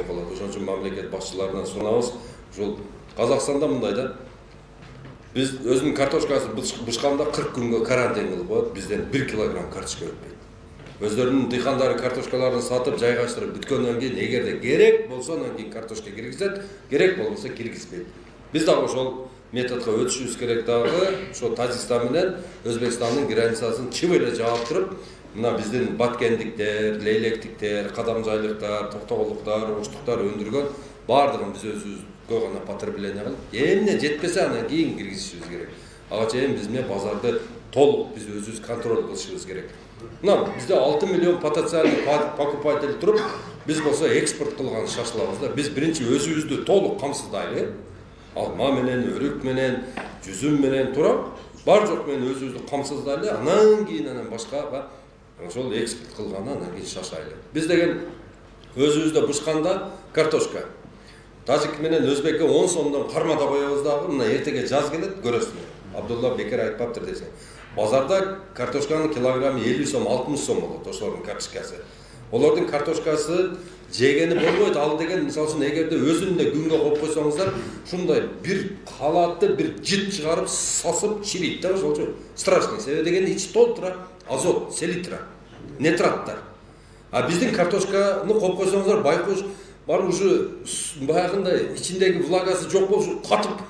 болот. Ошон үчүн мамлекет башчыларынан суранабыз. Ушул Казакстанда мындай да. Биз өзүнүн картошкасы бышканда 40 күнгө карантин кылып коет, бизден 1 килограмм картошка өтпөйт. Өздөрүнүн дыйкандары картошкаларын сатып, жайгаштырып бүткөндөн кийин эгерде керек болсо анан кийин картошка киргизет, керек болбосо киргизбейт. Биз дагы ошол методго өтүшүбүз керек дагы. Ошо Тажикстан менен Өзбекстандын границасын чып эле жаап туруп, мына биздин баткендиктер, лейлектиктер, кадамжайлыктар, токтогулдуктар, оштуктар өндүргөн баардыгын биз өзүбүзгө гана потребление кылып, эмне жетпесе анан кийин киргизишибиз керек. Ага чейин биз базарды толук биз өзүбүз контроль кылышыбыз керек. Мына бизде 6 миллион потенциальный покупатель туруп, биз болсо экспорт кылган шашылабыз да. Биз биринчи өзүбүздү толук камсыздайлы. Алма менен, өрүк менен, жүзүм менен туруп, бар жок менен өзүбүздү камсыздайлы, анан кийин башкага ошол экспорт кылгандан анан кийин шашайлы. Биз деген өзүбүздө бышканда картошка. Тажик менен өзбекке 10 сомдон кармада коебуз дагы, мына эртеге жаз келет, көрөсүңөр. Абдулла бекер айтпаптыр десең. Базарда картошканын килограммы 50 сом, 60 сом болот, ошолордун картошкасы. Олордун картошкасы жегени болбойт. Ал деген, мисалы үчүн, эгерде өзүнө күнгө коюп койсоңуздар, ушундай бир калаатты бир жит чыгарып, сасып чирийт да, ошолчу. Страшный. Себеби деген ичи толтура азот, селитра, нитраттар. А биздин картошканы коюп койсоңуздар, байкуш бар уже баягындай ичиндеги влагасы жок болуп катып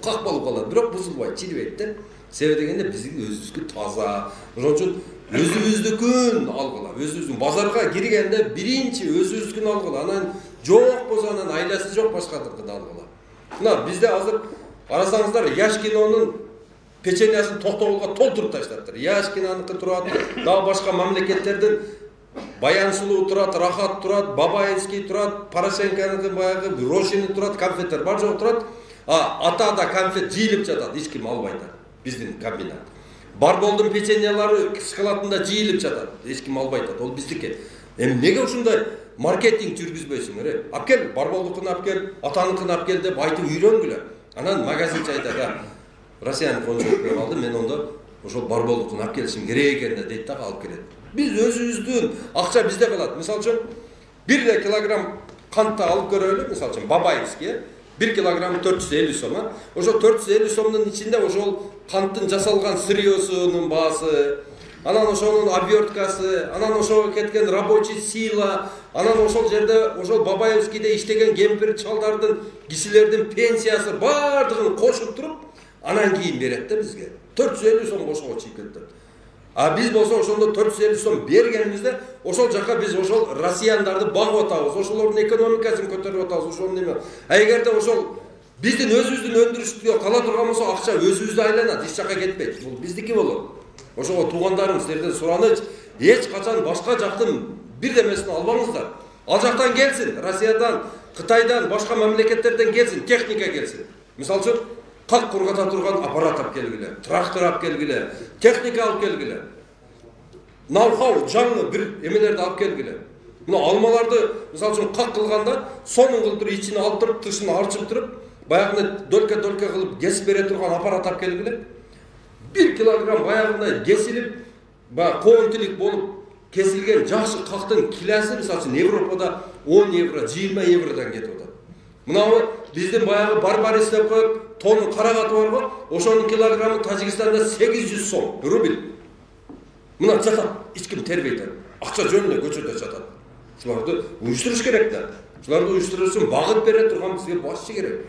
какпалып калат. Бирок бузулбайт, чирибейт да. Себеби дегенде биздин өзүбүздүкү таза. Ошон үчүн өзүбүздүкүн алгыла. Өзүбүздүн базарга киргенде биринчи өзүбүздүкүн алгыла. Анан жок болсо анан айласы жок башкадыкын алгыла. Мына бизде азыр карасаңыздар, Яшкинонун печеньясын токтогулга толтуруп таштаптыр. Яшкинаныкы турат, дагы башка мамлекеттердин Баянсулуу турат, Рахат турат, Бабаевский турат, Порошенконыкы баягы Рошини турат, конфеттер бар жок турат. Атада конфет жыйылып жатат, эч ким албайт. Биздин комбинат. Барболдун печеньялары складында жыйылып жатат, эч ким албайт. Ол биздики. Эмнеге ушундай маркетинг жүргүзбөйсүңөр? Алып кел, Барболдукун алып кел, атаныкын алып кел деп айтып үйрөнгүлө. Анан магазинчи айтат, Россиянын кончок алды, мен ондо ошол Барболдукун алып келишим керек экен дейт да, алып келет. Биз өзүбүздүн акча бизде калат. Мисалы үчүн 1 килограмм кантты алып көрөлү, мисалы үчүн Бабаевский, 1 килограмм 450 сом. Ошо 450 сомдун ичинде ошол канттын жасалган сырьёсунун баасы, анан ошонун оберткасы, анан ошого кеткен рабочий сила, анан ошол жерде ошол Бабаевскийде иштеген кемпир чалдардын, кишилердин пенсиясы баардыгын кошуп туруп, анан кийин берет да бизге. 450 сом кошого чыгып кетет. А биз болсо ошондо 450 сом бергенибизде ошол жака биз ошол россияндарды багып атабыз, ошолордун экономикасын көтөрүп атабыз, ошол неме. А эгерде ошол биздин өзүбүздүн өндүрүштүгө кала турган болсо, акча өзүбүздө айланат, эч жака кетпейт. Бул биздики болот. Ошого туугандарым, силерден сураныч, эч качан башка жактын бирдемесин албаңыздар. Ал жактан келсин, Россиядан, Кытайдан, башка мамлекеттерден келсин, техника келсин. Мисалы үчүн, как кургата турган аппарат алып келгиле, трактор алып келгиле, техника алып келгиле. Ноу-хау, жаңы бир эмелерди алып келгиле. Мына алмаларды, мисалы үчүн, как кылганда, сонун кылып туруп, ичини алып туруп, тышын арчып туруп, баягыны дөлкө-дөлкө кылып кесип бере турган аппарат алып келгиле. 1 килограмм баягындай кесилип, коонтилик болуп кесилген жакшы кактын килосы, мисалы үчүн, Европада 10 евро, 20 евродан кетип атат. Мынабы биздин баягы барбарис деп коет, тону карагаты бар го, ошонун килограммы Тажикстанда 800 сом, рубль. Мына жатат, эч ким тербейт. Акча жөн эле көчөдө жатат. Шуларды уюштуруш керек да. Шуларды уюштуруш үчүн багыт бере турган бизге башчы керек.